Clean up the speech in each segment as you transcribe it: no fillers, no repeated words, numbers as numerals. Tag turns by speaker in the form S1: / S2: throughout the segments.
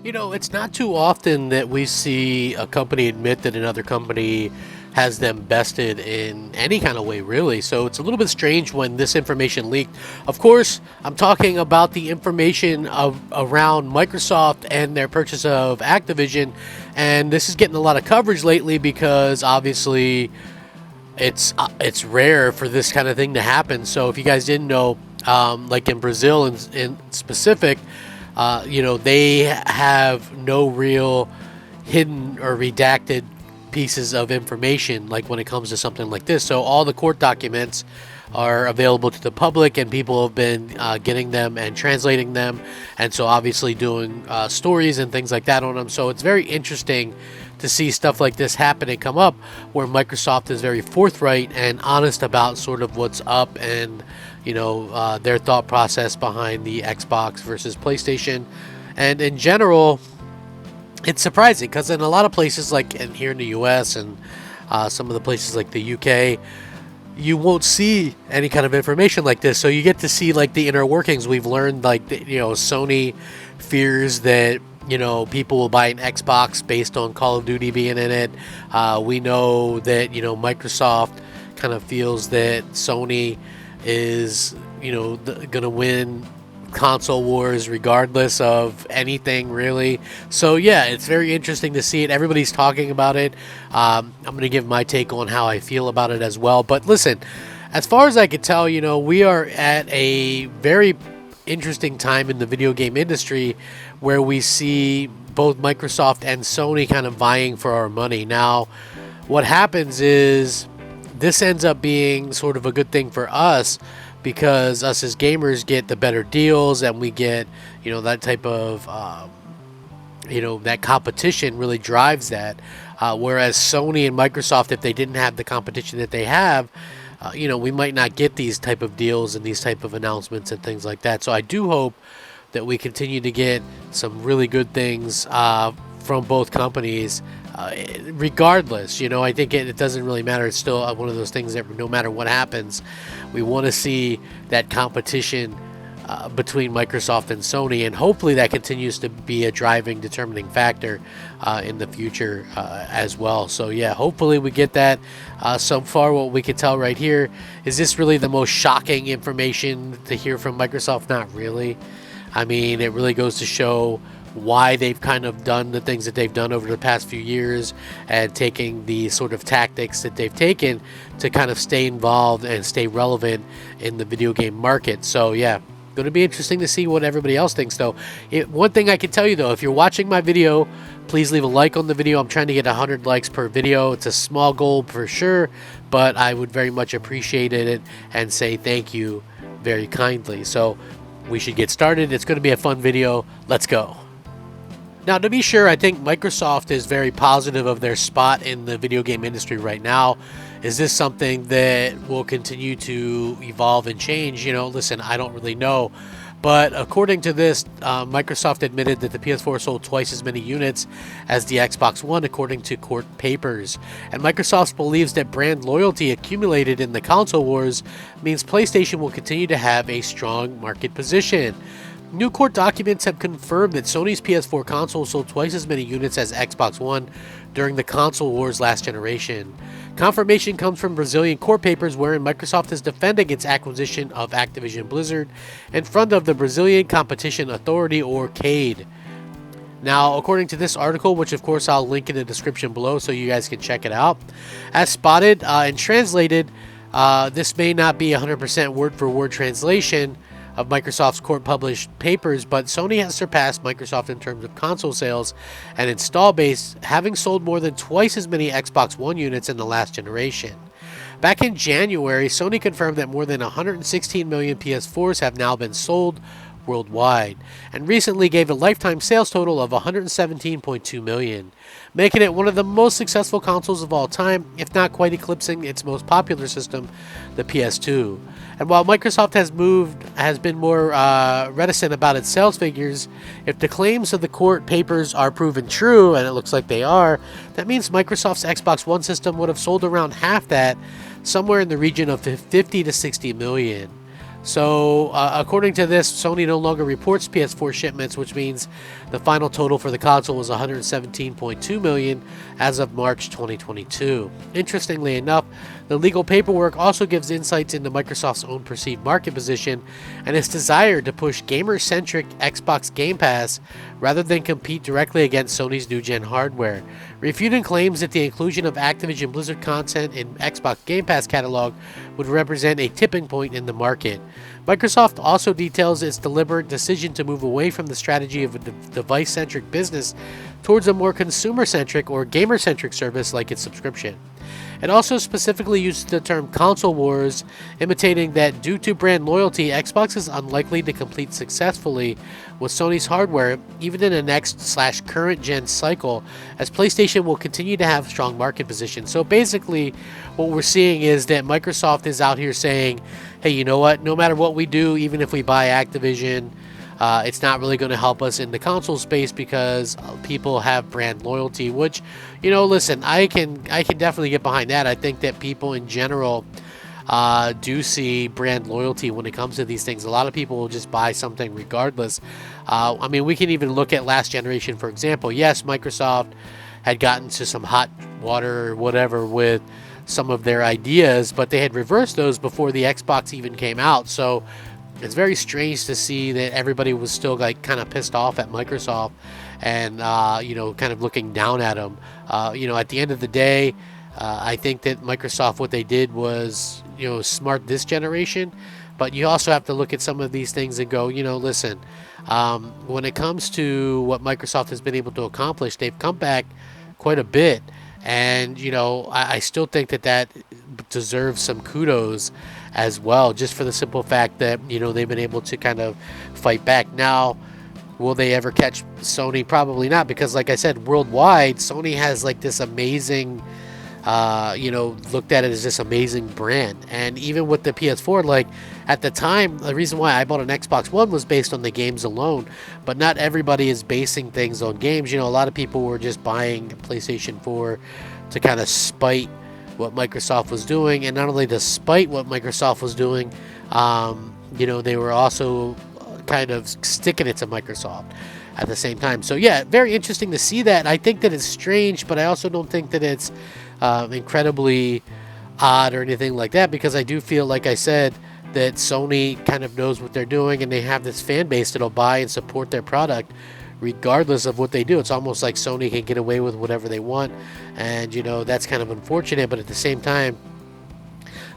S1: You know, it's not too often that we see a company admit that another company has them bested in any kind of way, really. So it's a little bit strange when this information leaked. Of course, I'm talking about the information of around Microsoft and their purchase of Activision, and this is getting a lot of coverage lately because obviously it's rare for this kind of thing to happen. So if you guys didn't know, like in Brazil in specific, they have no real hidden or redacted pieces of information like when it comes to something like this. So all the court documents are available to the public, and people have been getting them and translating them, and so obviously doing stories and things like that on them. So it's very interesting to see stuff like this happen and come up, where Microsoft is very forthright and honest about sort of what's up and their thought process behind the Xbox versus PlayStation. And in general, it's surprising because in a lot of places, like here in the US and some of the places like the UK, you won't see any kind of information like this. So you get to see like the inner workings. We've learned like Sony fears that people will buy an Xbox based on Call of Duty being in it. We know that Microsoft kind of feels that Sony is gonna win console wars regardless of anything, really. So yeah, it's very interesting to see it. Everybody's talking about it. I'm gonna give my take on how I feel about it as well. But listen, as far as I could tell, we are at a very interesting time in the video game industry where we see both Microsoft and Sony kind of vying for our money. Now, what happens is this ends up being sort of a good thing for us, because us as gamers get the better deals, and we get that type of that competition really drives that, whereas Sony and Microsoft, if they didn't have the competition that they have, we might not get these type of deals and these type of announcements and things like that. So I do hope that we continue to get some really good things from both companies. Regardless, I think it doesn't really matter. It's still one of those things that no matter what happens, we want to see that competition between Microsoft and Sony, and hopefully that continues to be a driving, determining factor in the future as well. So yeah, hopefully we get that. So far, what we can tell right here, is this really the most shocking information to hear from Microsoft? Not really. I mean, it really goes to show why they've kind of done the things that they've done over the past few years, and taking the sort of tactics that they've taken to kind of stay involved and stay relevant in the video game market. So yeah, going to be interesting to see what everybody else thinks, though. One thing I can tell you, though, if you're watching my video, please leave a like on the video. I'm trying to get 100 likes per video. It's a small goal for sure, but I would very much appreciate it and say thank you very kindly. So we should get started. It's going to be a fun video. Let's go. Now, to be sure, I think Microsoft is very positive of their spot in the video game industry right now. Is this something that will continue to evolve and change? Listen, I don't really know. But according to this, Microsoft admitted that the PS4 sold twice as many units as the Xbox One, according to court papers. And Microsoft believes that brand loyalty accumulated in the console wars means PlayStation will continue to have a strong market position. New court documents have confirmed that Sony's PS4 console sold twice as many units as Xbox One during the console wars last generation. Confirmation comes from Brazilian court papers wherein Microsoft is defending its acquisition of Activision Blizzard in front of the Brazilian Competition Authority, or CADE. Now, according to this article, which of course I'll link in the description below so you guys can check it out, as spotted and translated, this may not be 100% word-for-word translation of Microsoft's court-published papers, but Sony has surpassed Microsoft in terms of console sales and install base, having sold more than twice as many Xbox One units in the last generation. Back in January, Sony confirmed that more than 116 million PS4s have now been sold worldwide, and recently gave a lifetime sales total of 117.2 million, making it one of the most successful consoles of all time, if not quite eclipsing its most popular system, the PS2. And while Microsoft has been more reticent about its sales figures, if the claims of the court papers are proven true, and it looks like they are, that means Microsoft's Xbox One system would have sold around half that, somewhere in the region of 50 to 60 million. So, according to this, Sony no longer reports PS4 shipments, which means the final total for the console was 117.2 million as of March 2022. Interestingly enough, the legal paperwork also gives insights into Microsoft's own perceived market position and its desire to push gamer-centric Xbox Game Pass rather than compete directly against Sony's new-gen hardware, refuting claims that the inclusion of Activision Blizzard content in Xbox Game Pass catalog would represent a tipping point in the market. Microsoft also details its deliberate decision to move away from the strategy of a device-centric business towards a more consumer-centric or gamer-centric service like its subscription. It also specifically uses the term console wars, imitating that due to brand loyalty, Xbox is unlikely to compete successfully with Sony's hardware, even in the next/current gen cycle, as PlayStation will continue to have strong market position. So basically, what we're seeing is that Microsoft is out here saying, hey, you know what, no matter what we do, even if we buy Activision, it's not really going to help us in the console space because people have brand loyalty, which, listen, I can definitely get behind that. I think that people in general do see brand loyalty when it comes to these things. A lot of people will just buy something regardless. I mean, we can even look at last generation, for example. Yes, Microsoft had gotten to some hot water or whatever with some of their ideas, but they had reversed those before the Xbox even came out. So it's very strange to see that everybody was still kind of pissed off at Microsoft and, kind of looking down at them. At the end of the day, I think that Microsoft, what they did was, smart this generation, but you also have to look at some of these things and go, listen, when it comes to what Microsoft has been able to accomplish, they've come back quite a bit. And, I still think that deserves some kudos as well, just for the simple fact that, they've been able to kind of fight back. Now, will they ever catch Sony? Probably not, because like I said, worldwide, Sony has this amazing, looked at it as this amazing brand. And even with the PS4, at the time, the reason why I bought an Xbox One was based on the games alone, but not everybody is basing things on games. A lot of people were just buying PlayStation 4 to kind of spite what Microsoft was doing, and not only to spite what Microsoft was doing, they were also kind of sticking it to Microsoft at the same time. So yeah, very interesting to see that. I think that it's strange, but I also don't think that it's incredibly odd or anything like that, because I do feel, like I said, that Sony kind of knows what they're doing, and they have this fan base that'll buy and support their product regardless of what they do. It's almost like Sony can get away with whatever they want, and that's kind of unfortunate, but at the same time,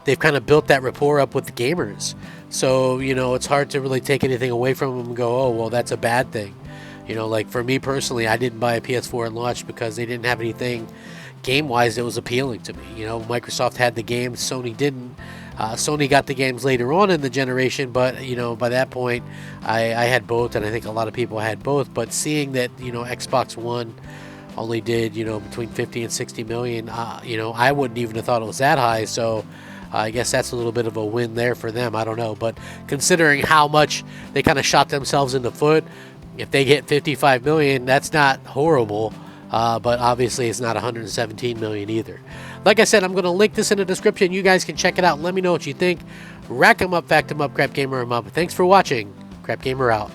S1: they've kind of built that rapport up with the gamers. So, it's hard to really take anything away from them and go, oh, well, that's a bad thing. For me personally, I didn't buy a PS4 at launch because they didn't have anything game-wise that was appealing to me. Microsoft had the games, Sony didn't. Sony got the games later on in the generation, but by that point I had both, and I think a lot of people had both. But seeing that Xbox One only did between 50 and 60 million, I wouldn't even have thought it was that high. So I guess that's a little bit of a win there for them. I don't know, but considering how much they kind of shot themselves in the foot, if they get 55 million, that's not horrible. But obviously it's not 117 million either. Like I said, I'm going to link this in the description. You guys can check it out. Let me know what you think. Rack 'em up, fact 'em up, Crap Gamer 'em up. Thanks for watching. Crap Gamer out.